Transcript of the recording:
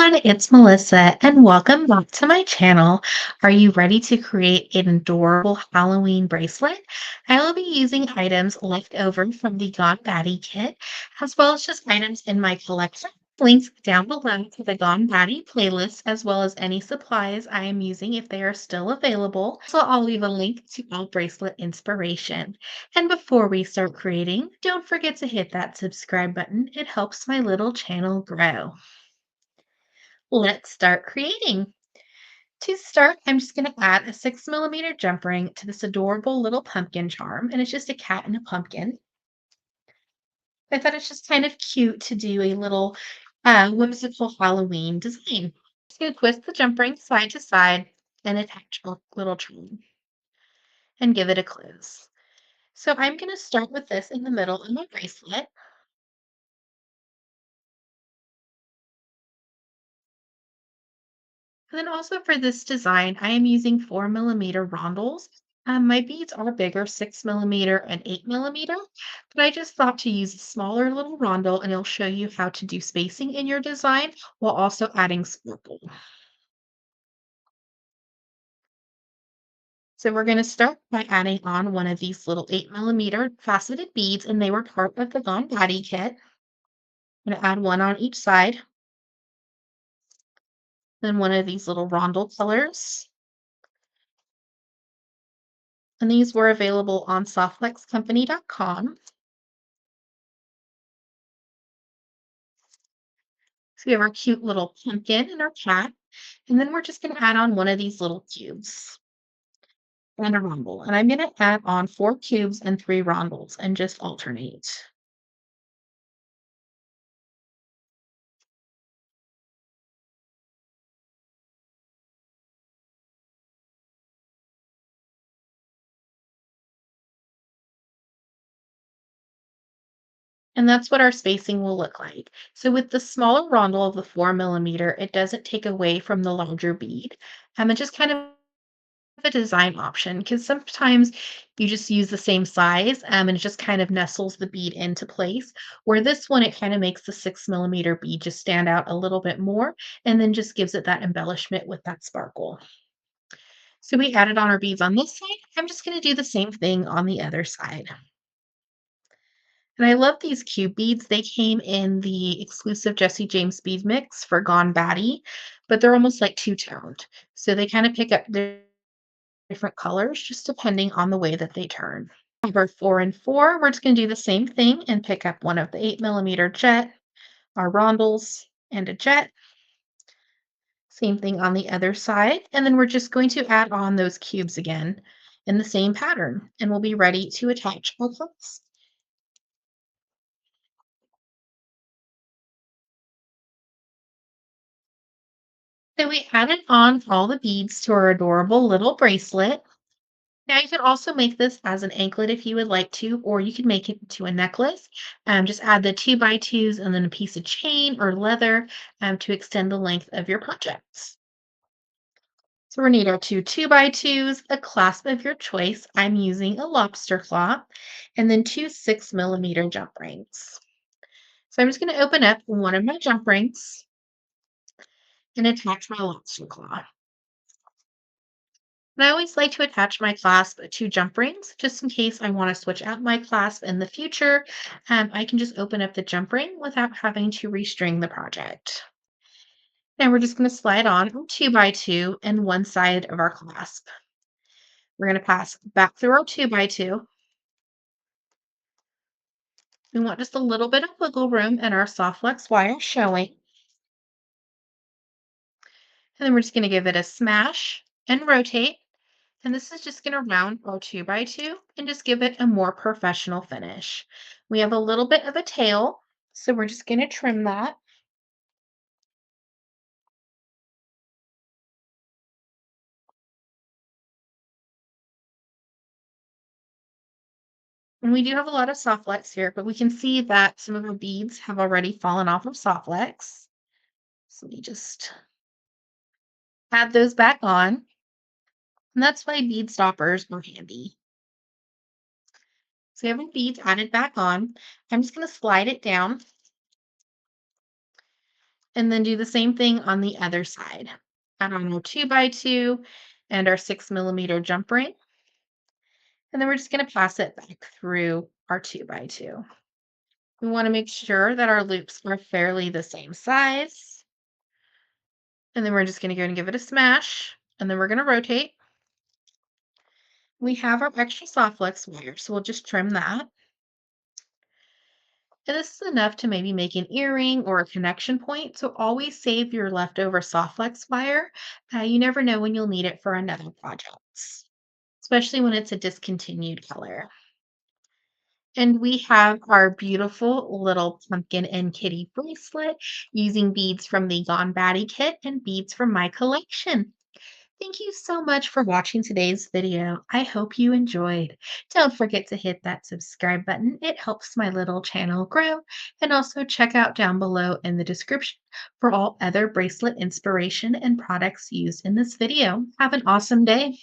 everyone, it's Melissa, and welcome back to my channel. Are you ready to create an adorable Halloween bracelet? I will be using items left over from the Gone Batty kit, as well as just items in my collection. Links down below to the Gone Batty playlist, as well as any supplies I am using if they are still available. So I'll leave a link to all bracelet inspiration. And before we start creating, don't forget to hit that subscribe button. It helps my little channel grow. Let's start creating. To start, I'm just going to add a 6 millimeter jump ring to this adorable little pumpkin charm, and it's just a cat and a pumpkin. I thought it's just kind of cute to do a little whimsical Halloween design. Just going to twist the jump ring side to side and attach a little charm and give it a close. So I'm going to start with this in the middle of my bracelet. And then also for this design, I am using 4 millimeter rondels. My beads are bigger, 6 millimeter and 8 millimeter, but I just thought to use a smaller little rondel and it'll show you how to do spacing in your design while also adding sparkle. So we're going to start by adding on one of these little 8 millimeter faceted beads, and they were part of the Gone Body kit. I'm going to add one on each side, then one of these little rondel colors. And these were available on softflexcompany.com. So we have our cute little pumpkin and our cat. And then we're just going to add on one of these little cubes and a rondel. And I'm going to add on 4 cubes and 3 rondels and just alternate. And that's what our spacing will look like. So with the smaller rondel of the 4 millimeter, it doesn't take away from the larger bead. It's just kind of a design option because sometimes you just use the same size and it just kind of nestles the bead into place. Where this one, it kind of makes the 6 millimeter bead just stand out a little bit more and then just gives it that embellishment with that sparkle. So we added on our beads on this side. I'm just going to do the same thing on the other side. And I love these cube beads. They came in the exclusive Jesse James bead mix for Gone Batty, but they're almost like two-toned. So they kind of pick up different colors just depending on the way that they turn. Number 4 and 4, we're just going to do the same thing and pick up one of the 8 millimeter jet, our rondels, and a jet. Same thing on the other side. And then we're just going to add on those cubes again in the same pattern, and we'll be ready to attach our hooks. So we added on all the beads to our adorable little bracelet. Now you could also make this as an anklet if you would like to, or you could make it into a necklace. Just add the 2x2s and then a piece of chain or leather to extend the length of your projects. So we need our 2 2x2s, a clasp of your choice. I'm using a lobster claw, and then 2 6 millimeter jump rings. So I'm just going to open up one of my jump rings and attach my lobster claw. And I always like to attach my clasp to jump rings just in case I want to switch out my clasp in the future. I can just open up the jump ring without having to restring the project. And we're just going to slide on 2x2 and one side of our clasp. We're going to pass back through our 2x2. We want just a little bit of wiggle room in our soft flex wire showing. And then we're just going to give it a smash and rotate. And this is just going to round our 2x2 and just give it a more professional finish. We have a little bit of a tail, so we're just going to trim that. And we do have a lot of soft flex here, but we can see that some of our beads have already fallen off of soft flex. So we just add those back on. And that's why bead stoppers are handy. So we have our beads added back on. I'm just going to slide it down. And then do the same thing on the other side. Add on our 2x2 and our 6 millimeter jump ring. And then we're just going to pass it back through our 2x2. We want to make sure that our loops are fairly the same size. And then we're just going to go and give it a smash. And then we're going to rotate. We have our extra soft flex wire, so we'll just trim that. And this is enough to maybe make an earring or a connection point. So always save your leftover soft flex wire. You never know when you'll need it for another project, especially when it's a discontinued color. And we have our beautiful little pumpkin and kitty bracelet using beads from the Gone Batty kit and beads from my collection. Thank you so much for watching today's video. I hope you enjoyed. Don't forget to hit that subscribe button. It helps my little channel grow. And also check out down below in the description for all other bracelet inspiration and products used in this video. Have an awesome day.